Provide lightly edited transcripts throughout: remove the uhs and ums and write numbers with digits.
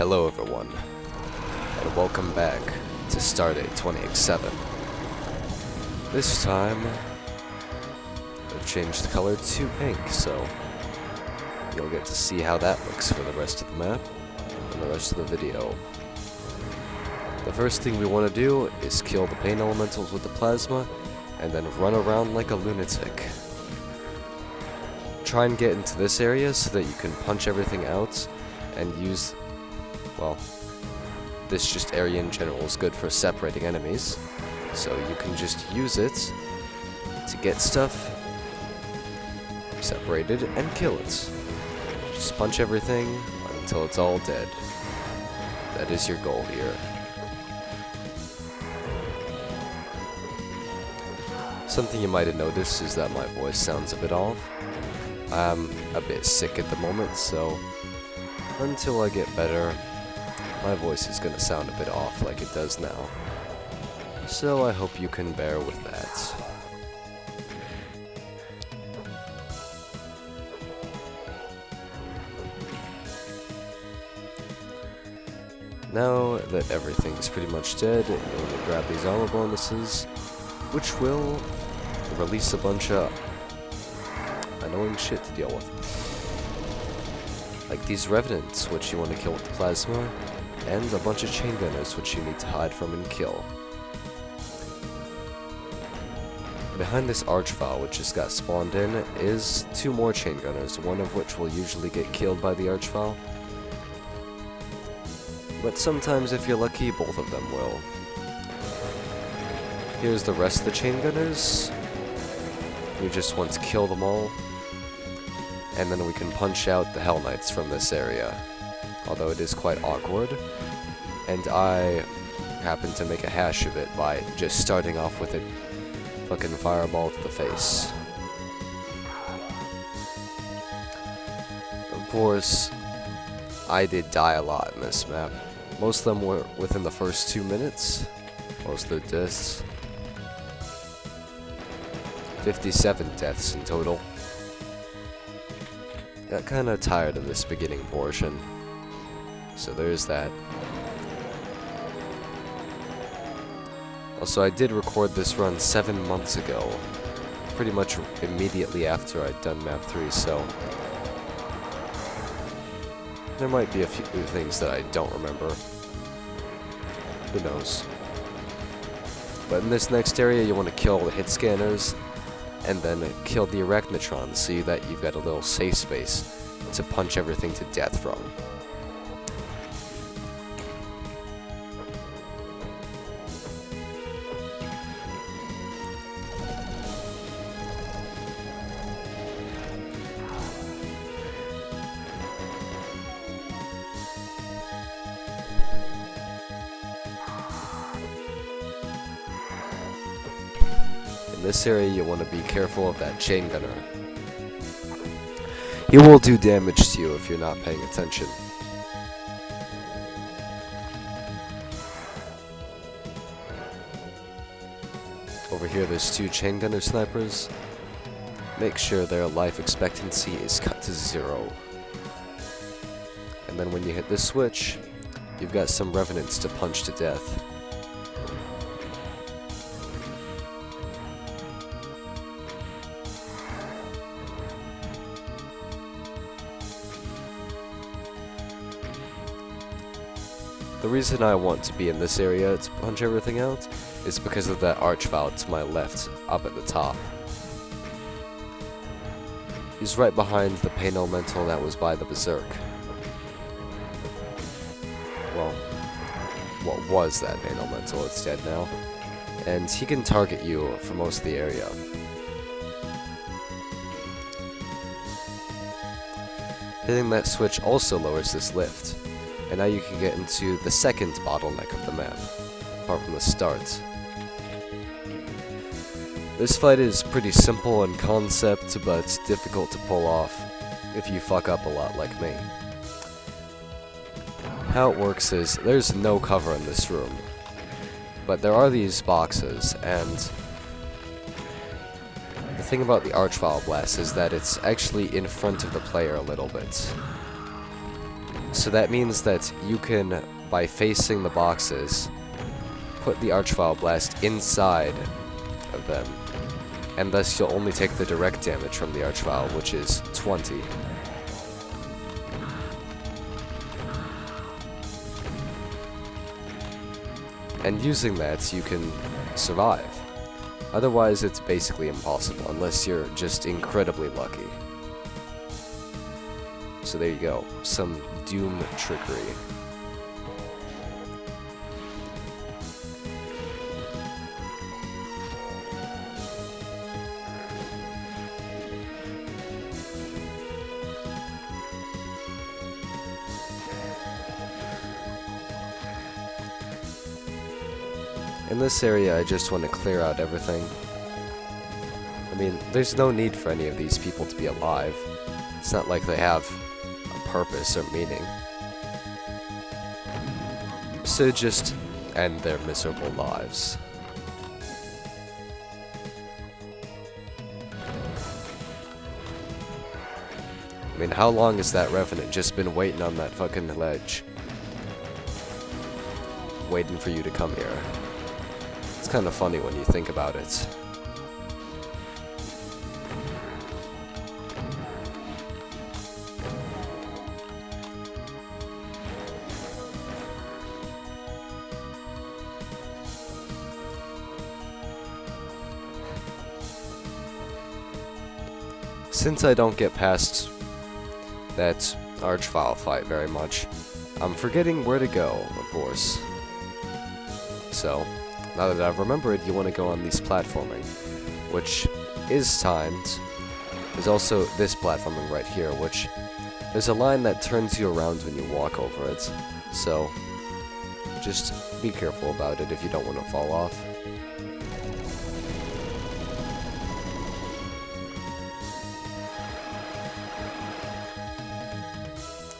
Hello everyone, and welcome back to Stardate 20x7. This time, I've changed the color to pink, so you'll get to see how that looks for the rest of the map and the rest of the video. The first thing we want to do is kill the pain elementals with the plasma, and then run around like a lunatic. Try and get into this area so that you can punch everything out and use, well, this just area in general is good for separating enemies, so you can just use it to get stuff separated and kill it. Just punch everything until it's all dead. That is your goal here. Something you might have noticed is that my voice sounds a bit off. I'm a bit sick at the moment, so until I get better, my voice is gonna sound a bit off like it does now. So I hope you can bear with that. Now that everything's pretty much dead, you're gonna grab these armor bonuses, which will release a bunch of annoying shit to deal with. Like these revenants, which you want to kill with the plasma, and a bunch of chain gunners, which you need to hide from and kill. Behind this archvile, which just got spawned in, is 2 more chain gunners, one of which will usually get killed by the archvile. But sometimes, if you're lucky, both of them will. Here's the rest of the chain gunners. We just want to kill them all, and then we can punch out the Hell Knights from this area. Although it is quite awkward, and I happen to make a hash of it by just starting off with a fucking fireball to the face. Of course, I did die a lot in this map. Most of them were within the first 2 minutes. Most of the deaths. 57 deaths in total. Got kinda tired of this beginning portion. So there's that. Also, I did record this run 7 months ago. Pretty much immediately after I'd done map 3, so there might be a few things that I don't remember. Who knows? But in this next area, you want to kill the hit scanners, and then kill the arachnotrons so that you've got a little safe space to punch everything to death from. In this area, you want to be careful of that chain gunner. He will do damage to you if you're not paying attention. Over here, there's 2 chain gunner snipers. Make sure their life expectancy is cut to 0. And then when you hit this switch, you've got some revenants to punch to death. The reason I want to be in this area to punch everything out is because of that archvile to my left, up at the top. He's right behind the pain elemental that was by the berserk. Well, what was that pain elemental? It's dead now. And he can target you for most of the area. Hitting that switch also lowers this lift. And now you can get into the second bottleneck of the map, apart from the start. This fight is pretty simple in concept, but difficult to pull off if you fuck up a lot like me. How it works is, there's no cover in this room, but there are these boxes, and the thing about the Archvile Blast is that it's actually in front of the player a little bit. So that means that you can, by facing the boxes, put the Archvile Blast inside of them, and thus you'll only take the direct damage from the Archvile, which is 20. And using that, you can survive. Otherwise, it's basically impossible, unless you're just incredibly lucky. So there you go, some Doom trickery. In this area, I just want to clear out everything. I mean, there's no need for any of these people to be alive. It's not like they have a purpose or meaning. So just end their miserable lives. I mean, how long has that Revenant just been waiting on that fucking ledge? Waiting for you to come here. It's kind of funny when you think about it. Since I don't get past that Archvile fight very much, I'm forgetting where to go, of course. So, now that I've remembered, you want to go on these platforming, which is timed. There's also this platforming right here, which there's a line that turns you around when you walk over it. So, just be careful about it if you don't want to fall off.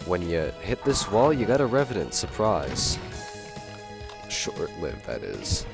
When you hit this wall, you got a Revenant surprise. Short-lived, that is.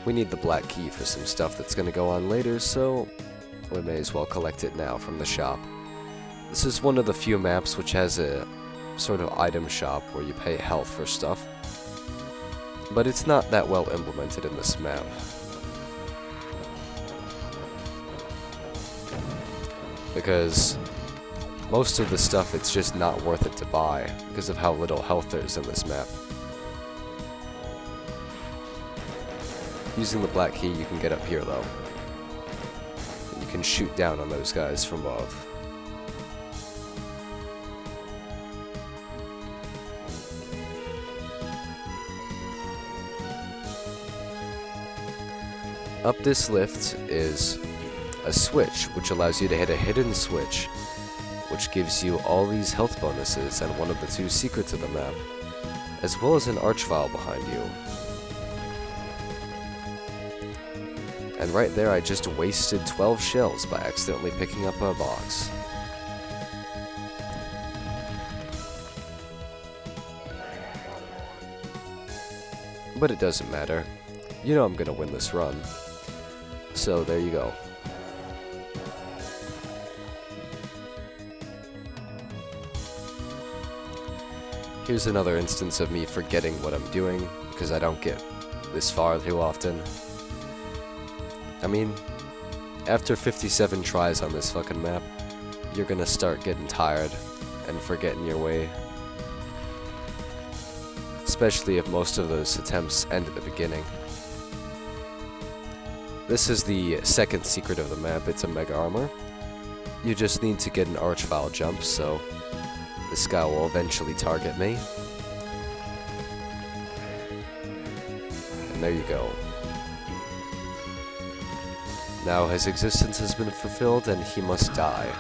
We need the black key for some stuff that's gonna go on later, so we may as well collect it now from the shop. This is one of the few maps which has a sort of item shop where you pay health for stuff, but it's not that well implemented in this map. Because most of the stuff, it's just not worth it to buy because of how little health there is in this map. Using the black key, you can get up here though. You can shoot down on those guys from above. Up this lift is a switch, which allows you to hit a hidden switch, which gives you all these health bonuses and one of the 2 secrets of the map, as well as an Archvile behind you. And right there, I just wasted 12 shells by accidentally picking up a box. But it doesn't matter. You know I'm gonna win this run. So there you go. Here's another instance of me forgetting what I'm doing, because I don't get this far too often. I mean, after 57 tries on this fucking map, you're gonna start getting tired and forgetting your way. Especially if most of those attempts end at the beginning. This is the second secret of the map. It's a Mega Armor. You just need to get an Archvile jump, so this guy will eventually target me. And there you go. Now his existence has been fulfilled and he must die.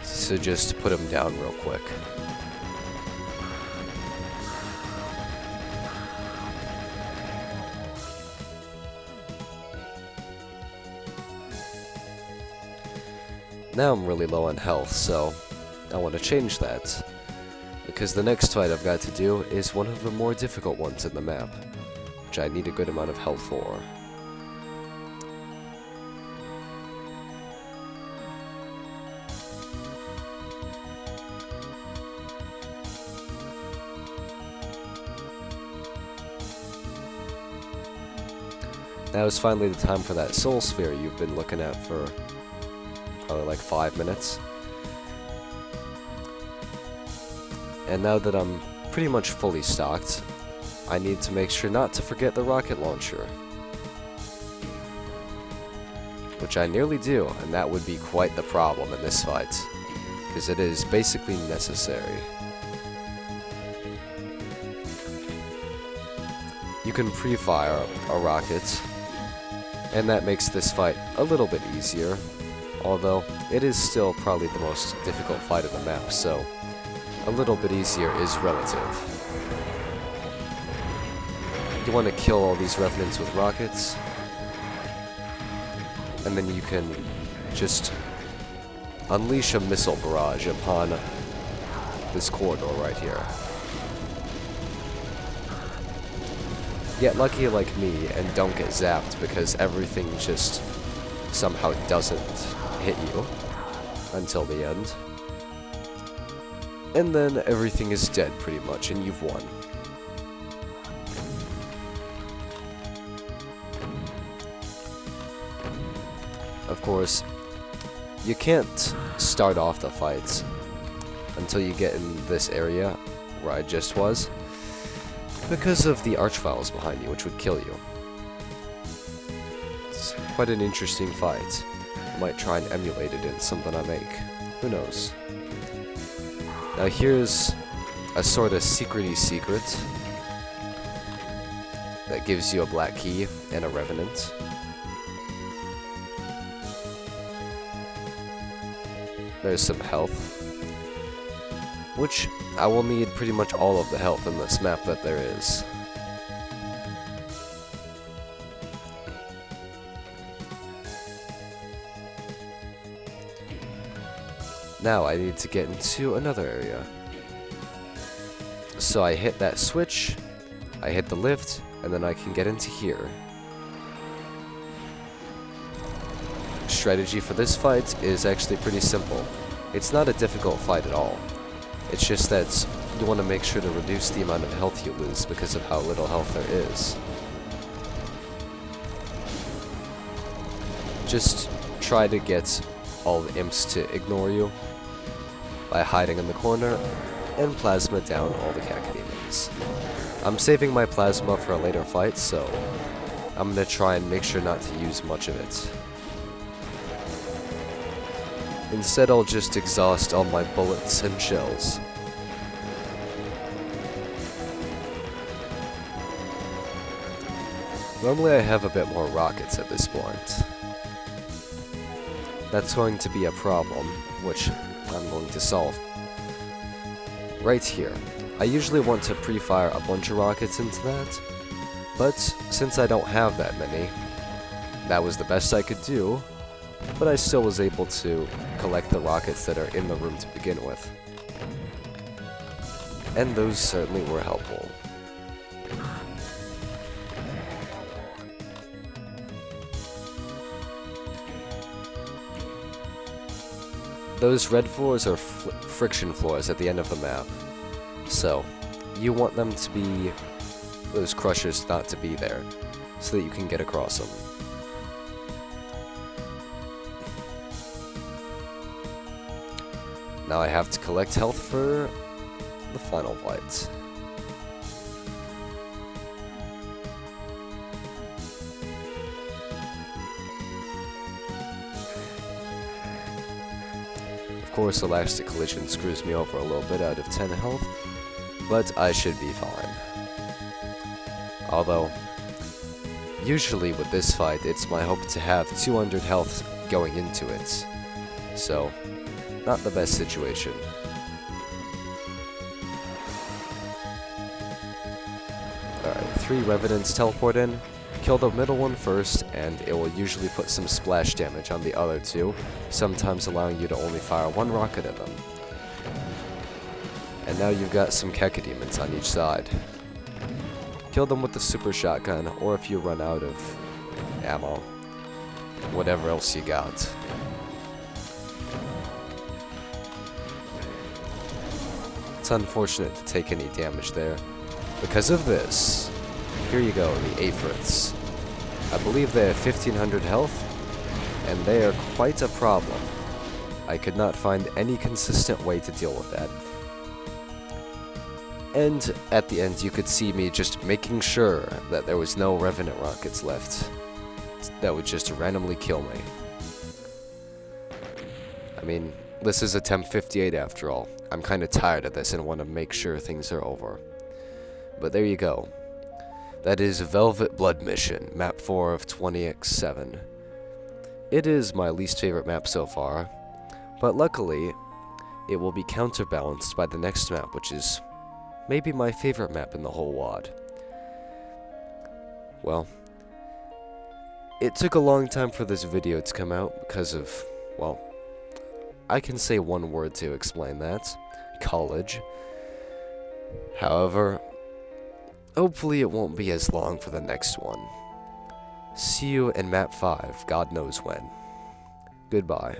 So just put him down real quick. Now I'm really low on health, so I want to change that. Because the next fight I've got to do is one of the more difficult ones in the map, which I need a good amount of health for. Now is finally the time for that soul sphere you've been looking at for probably like 5 minutes. And now that I'm pretty much fully stocked, I need to make sure not to forget the rocket launcher. Which I nearly do, and that would be quite the problem in this fight, because it is basically necessary. You can pre-fire a rocket, and that makes this fight a little bit easier, although it is still probably the most difficult fight of the map, so a little bit easier is relative. You want to kill all these revenants with rockets, and then you can just unleash a missile barrage upon this corridor right here. Get lucky like me and don't get zapped because everything just somehow doesn't hit you until the end. And then everything is dead pretty much and you've won. Of course, you can't start off the fights until you get in this area where I just was, because of the archviles behind you, which would kill you. It's quite an interesting fight. I might try and emulate it in something I make. Who knows? Now here's a sort of secret-y secret that gives you a black key and a revenant. There's some health, which I will need pretty much all of the health in this map that there is. Now I need to get into another area. So I hit that switch, I hit the lift, and then I can get into here. Strategy for this fight is actually pretty simple. It's not a difficult fight at all. It's just that you want to make sure to reduce the amount of health you lose because of how little health there is. Just try to get all the imps to ignore you by hiding in the corner and plasma down all the cacodemons. I'm saving my plasma for a later fight, so I'm going to try and make sure not to use much of it. Instead, I'll just exhaust all my bullets and shells. Normally I have a bit more rockets at this point. That's going to be a problem, which I'm going to solve. Right here. I usually want to pre-fire a bunch of rockets into that, but since I don't have that many, that was the best I could do. But I still was able to collect the rockets that are in the room to begin with. And those certainly were helpful. Those red floors are friction floors at the end of the map. So, you want them to be, those crushers not to be there, so that you can get across them. Now I have to collect health for the final fight. Of course, elastic collision screws me over a little bit out of 10 health, but I should be fine. Although, usually with this fight, it's my hope to have 200 health going into it. So, not the best situation. Alright, 3 revenants teleport in. Kill the middle one first, and it will usually put some splash damage on the other 2, sometimes allowing you to only fire 1 rocket at them. And now you've got some cacodemons on each side. Kill them with the super shotgun, or if you run out of ammo, whatever else you got. It's unfortunate to take any damage there. Because of this, here you go, the Aphrits. I believe they have 1500 health, and they are quite a problem. I could not find any consistent way to deal with that. And at the end, you could see me just making sure that there was no Revenant rockets left that would just randomly kill me. I mean, this is attempt 58 after all. I'm kind of tired of this and want to make sure things are over. But there you go. That is Velvet Blood Mission, map 4 of 20x7. It is my least favorite map so far, but luckily, it will be counterbalanced by the next map, which is maybe my favorite map in the whole WoD. Well, it took a long time for this video to come out because of, well, I can say one word to explain that. College. However, hopefully it won't be as long for the next one. See you in map 5, God knows when. Goodbye.